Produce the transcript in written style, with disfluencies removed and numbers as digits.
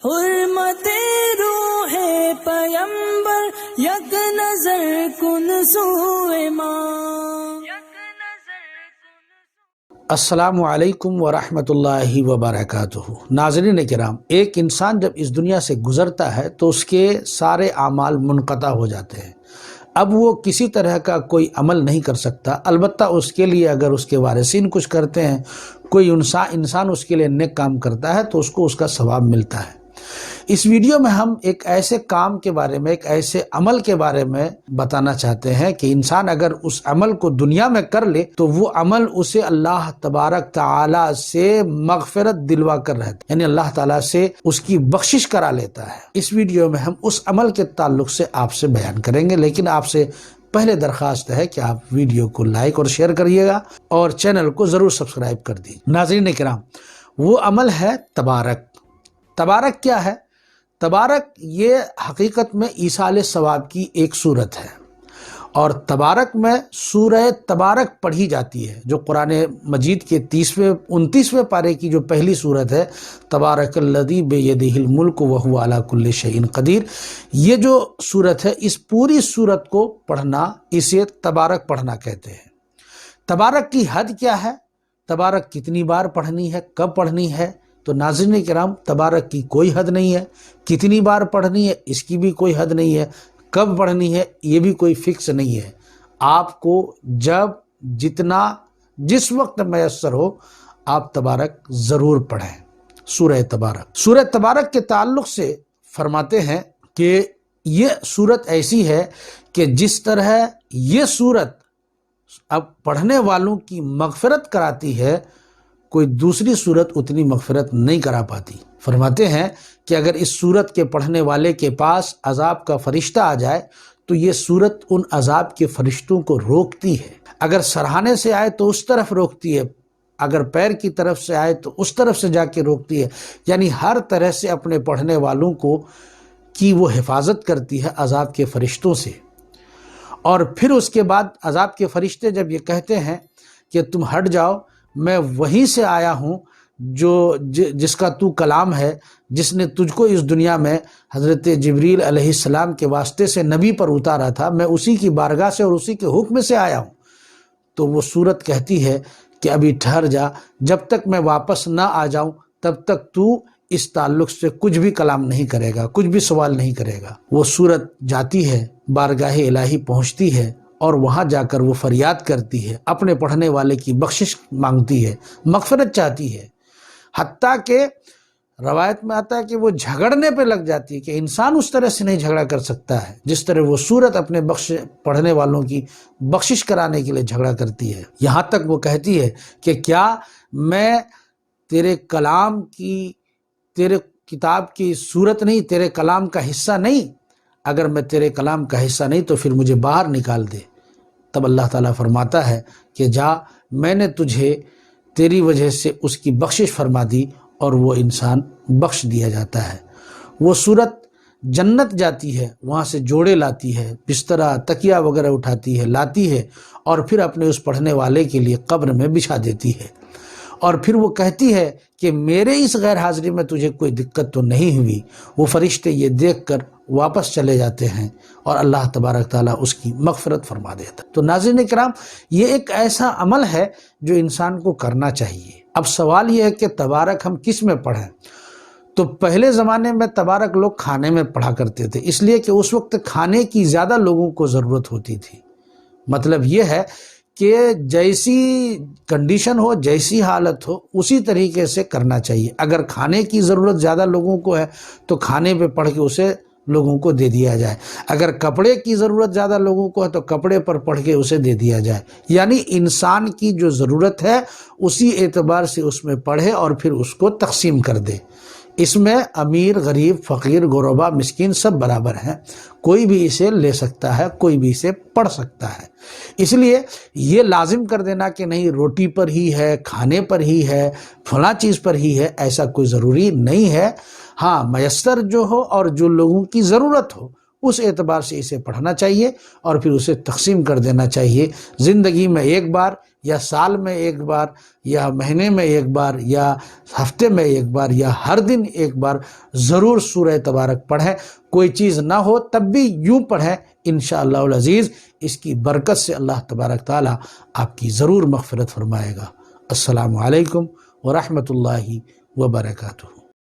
حرمت روح پیمبر یک نظر کن سوئے ماں. السلام علیکم ورحمۃ اللہ وبرکاتہ. ناظرین کرام، ایک انسان جب اس دنیا سے گزرتا ہے تو اس کے سارے اعمال منقطع ہو جاتے ہیں. اب وہ کسی طرح کا کوئی عمل نہیں کر سکتا. البتہ اس کے لیے اگر اس کے وارثین کچھ کرتے ہیں، کوئی انسان اس کے لیے نیک کام کرتا ہے تو اس کو اس کا ثواب ملتا ہے. اس ویڈیو میں ہم ایک ایسے کام کے بارے میں، ایک ایسے عمل کے بارے میں بتانا چاہتے ہیں کہ انسان اگر اس عمل کو دنیا میں کر لے تو وہ عمل اسے اللہ تبارک تعالی سے مغفرت دلوا کر رہتا ہے، یعنی اللہ تعالیٰ سے اس کی بخشش کرا لیتا ہے. اس ویڈیو میں ہم اس عمل کے تعلق سے آپ سے بیان کریں گے، لیکن آپ سے پہلے درخواست ہے کہ آپ ویڈیو کو لائک اور شیئر کریے گا اور چینل کو ضرور سبسکرائب کر دیجیے. ناظرین کرام، وہ عمل ہے تبارک. تبارک کیا ہے؟ تبارک یہ حقیقت میں ایصال ثواب کی ایک صورت ہے، اور تبارک میں سورہ تبارک پڑھی جاتی ہے، جو قرآن مجید کے 29ویں پارے کی جو پہلی صورت ہے، تبارک الذی بیدہ الملک وہو علی کل شیء قدیر. یہ جو صورت ہے، اس پوری صورت کو پڑھنا، اسے تبارک پڑھنا کہتے ہیں. تبارک کی حد کیا ہے؟ تبارک کتنی بار پڑھنی ہے، کب پڑھنی ہے؟ تو ناظرین کرام، تبارک کی کوئی حد نہیں ہے. کتنی بار پڑھنی ہے اس کی بھی کوئی حد نہیں ہے. کب پڑھنی ہے یہ بھی کوئی فکس نہیں ہے. آپ کو جب جتنا جس وقت میسر ہو آپ تبارک ضرور پڑھیں. سورہ تبارک کے تعلق سے فرماتے ہیں کہ یہ صورت ایسی ہے کہ جس طرح یہ صورت اب پڑھنے والوں کی مغفرت کراتی ہے، کوئی دوسری صورت اتنی مغفرت نہیں کرا پاتی. فرماتے ہیں کہ اگر اس صورت کے پڑھنے والے کے پاس عذاب کا فرشتہ آ جائے تو یہ صورت ان عذاب کے فرشتوں کو روکتی ہے. اگر سرہانے سے آئے تو اس طرف روکتی ہے، اگر پیر کی طرف سے آئے تو اس طرف سے جا کے روکتی ہے. یعنی ہر طرح سے اپنے پڑھنے والوں کی وہ حفاظت کرتی ہے عذاب کے فرشتوں سے. اور پھر اس کے بعد عذاب کے فرشتے جب یہ کہتے ہیں کہ تم ہٹ جاؤ، میں وہیں سے آیا ہوں جس کا تو کلام ہے، جس نے تجھ کو اس دنیا میں حضرت جبریل علیہ السلام کے واسطے سے نبی پر اتارا تھا، میں اسی کی بارگاہ سے اور اسی کے حکم سے آیا ہوں. تو وہ صورت کہتی ہے کہ ابھی ٹھہر جا، جب تک میں واپس نہ آ جاؤں تب تک تو اس تعلق سے کچھ بھی کلام نہیں کرے گا، کچھ بھی سوال نہیں کرے گا. وہ صورت جاتی ہے، بارگاہ الہی پہنچتی ہے، اور وہاں جا کر وہ فریاد کرتی ہے، اپنے پڑھنے والے کی بخشش مانگتی ہے، مغفرت چاہتی ہے. حتیٰ کہ روایت میں آتا ہے کہ وہ جھگڑنے پہ لگ جاتی ہے کہ انسان اس طرح سے نہیں جھگڑا کر سکتا ہے جس طرح وہ صورت اپنے پڑھنے والوں کی بخشش کرانے کے لیے جھگڑا کرتی ہے. یہاں تک وہ کہتی ہے کہ کیا میں تیرے کلام کی، تیرے کتاب کی صورت نہیں، تیرے کلام کا حصہ نہیں؟ اگر میں تیرے کلام کا حصہ نہیں تو پھر مجھے باہر نکال دے. تب اللہ تعالیٰ فرماتا ہے کہ جا، میں نے تجھے تیری وجہ سے اس کی بخشش فرما دی، اور وہ انسان بخش دیا جاتا ہے. وہ صورت جنت جاتی ہے، وہاں سے جوڑے لاتی ہے، بسترا تکیہ وغیرہ اٹھاتی ہے، لاتی ہے، اور پھر اپنے اس پڑھنے والے کے لیے قبر میں بچھا دیتی ہے. اور پھر وہ کہتی ہے کہ میرے اس غیر حاضری میں تجھے کوئی دقت تو نہیں ہوئی. وہ فرشتے یہ دیکھ کر واپس چلے جاتے ہیں اور اللہ تبارک تعالیٰ اس کی مغفرت فرما دیتا. تو ناظرین کرام، یہ ایک ایسا عمل ہے جو انسان کو کرنا چاہیے. اب سوال یہ ہے کہ تبارک ہم کس میں پڑھیں؟ تو پہلے زمانے میں تبارک لوگ کھانے میں پڑھا کرتے تھے، اس لیے کہ اس وقت کھانے کی زیادہ لوگوں کو ضرورت ہوتی تھی. مطلب یہ ہے کہ جیسی کنڈیشن ہو، جیسی حالت ہو، اسی طریقے سے کرنا چاہیے. اگر کھانے کی ضرورت زیادہ لوگوں کو ہے تو کھانے پہ پڑھ کے اسے لوگوں کو دے دیا جائے. اگر کپڑے کی ضرورت زیادہ لوگوں کو ہے تو کپڑے پر پڑھ کے اسے دے دیا جائے. یعنی انسان کی جو ضرورت ہے اسی اعتبار سے اس میں پڑھے اور پھر اس کو تقسیم کر دے. اس میں امیر، غریب، فقیر، غربا، مسکین سب برابر ہیں. کوئی بھی اسے لے سکتا ہے، کوئی بھی اسے پڑھ سکتا ہے. اس لیے یہ لازم کر دینا کہ نہیں روٹی پر ہی ہے، کھانے پر ہی ہے، فلاں چیز پر ہی ہے، ایسا کوئی ضروری نہیں ہے. ہاں، میسر جو ہو اور جو لوگوں کی ضرورت ہو اس اعتبار سے اسے پڑھنا چاہیے اور پھر اسے تقسیم کر دینا چاہیے. زندگی میں ایک بار یا سال میں ایک بار یا مہینے میں ایک بار یا ہفتے میں ایک بار یا ہر دن ایک بار ضرور سورہ تبارک پڑھیں. کوئی چیز نہ ہو تب بھی یوں پڑھیں، انشاءاللہ العزیز اس کی برکت سے اللہ تبارک تعالیٰ آپ کی ضرور مغفرت فرمائے گا. السلام علیکم ورحمۃ اللہ وبرکاتہ.